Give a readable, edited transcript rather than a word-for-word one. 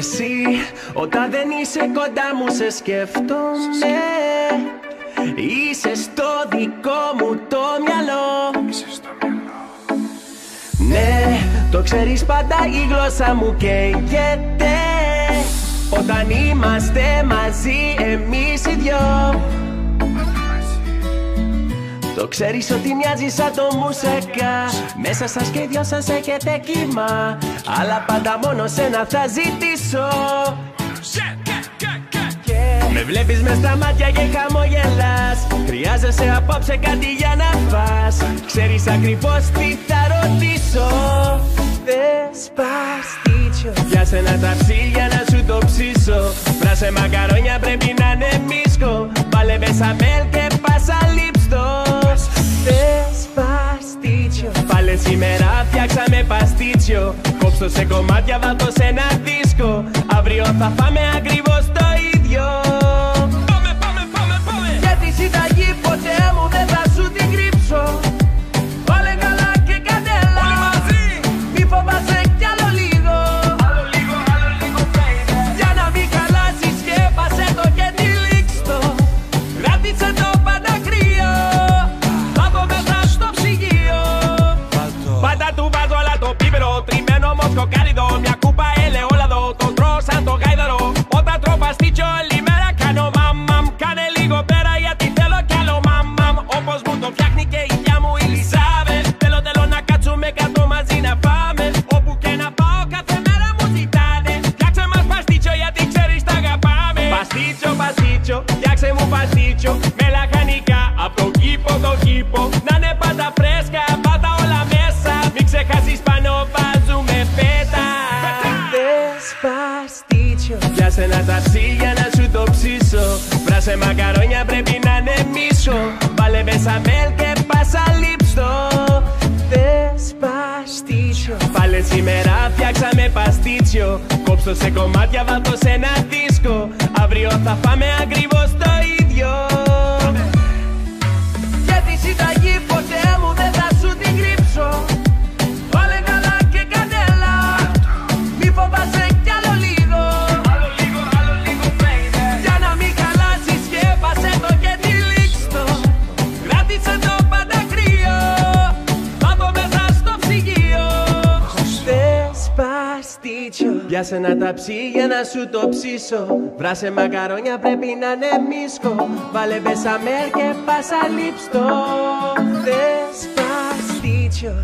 εσύ, όταν δεν είσαι κοντά μου σε σκέφτομαι. Είσαι στο δικό μου το μυαλό. Ναι, το ξέρεις πάντα η γλώσσα μου καίγεται όταν είμαστε μαζί εμείς οι δυο. Το ξέρεις ότι μοιάζει σαν το μουσικά. Μέσα σας και οι δυο σας έχετε κύμα, αλλά πάντα μόνο σένα θα ζητήσω. Με βλέπεις μες στα μάτια και χαμογελάς. Χρειάζεσαι απόψε κάτι για να φας. Ξέρεις ακριβώς τι θα ρωτήσω. Despacito. Για σένα τα ψήλια να σου το ψήσω. Βράσε μακαρόνια πρέπει να είναι μίσκο. Βάλε μπεσαμέλ και πάσα λίπστο. Despacito. Πάλε σήμερα φτιάξαμε παστίτσιο. Κόψω σε κομμάτια, βάλτο σε ένα δίσκο. Αύριο θα φάμε ακριβώς το ίδιο. Για τη συνταγή ποτέ μου δεν θα σου την κρύψω. Βάλε καλά και κανέλα. Μη φοβάσαι κι άλλο λίγο. Για να μην χαλάσεις σκέπασε το και τυλίξτο. Κράτησε το πάντα κρύο από μέσα στο ψυγείο. Πάντα του βάζω όλα το πίπερο. Τριμμένο μοσκοκάριδο. Μια κούπα ελαιόλαδο. Το τρώω σαν το γάιδαρο. Όταν τρώω παστίτσιο όλη μέρα κάνω μαμαμ. Κάνε λίγο πέρα γιατί θέλω κι άλλο μαμαμ. Όπως μου το φτιάχνει και η γιά μου η Λισάβετ. Θέλω να κάτσουμε κάτω μαζί να πάμε. Όπου και να πάω κάθε μέρα μου ζητάνε. Φτιάξε μας παστίτσιο γιατί ξέρεις τα αγαπάμε. Παστίτσιο, παστίτσιο, φτιάξε μου παστίτσιο. Με λαχανικά από το κήπο. Να είναι πάντα φρέσκα, πάτα όλα μέσα. Μην ξεχάσεις πάνω βάζουμε φέτα. Despacito. Για σένα τα ψήλια να σου το ψήσω. Βράσε μακαρόνια πρέπει να είναι μίσο. Βάλε μπεσαμέλ και πάσα λίπστο. Despacito. Πάλε σήμερα φτιάξαμε παστίτσιο. Κόψω σε κομμάτια, βάλτο σε ένα δίσκο. Αύριο θα φάμε ακριβώς το ίδιο. Για τη συνταγή ποτέ μου δεν θα σου την κρύψω. Βάλε καλά και κανέλα. Μη φοβάσαι κι άλλο λίγο. Για να μην χαλάσεις σκέπασε το και τυλίξτο. Κράτησε το πάντα κρύο από μέσα στο ψυγείο. Despacito. Για σένα τα ψήλια να σου το ψήσω. Βράσε μακαρόνια πρέπει να είναι μίσκο. Βάλε μπεσαμέλ και πάσα λίπστο. Despacito.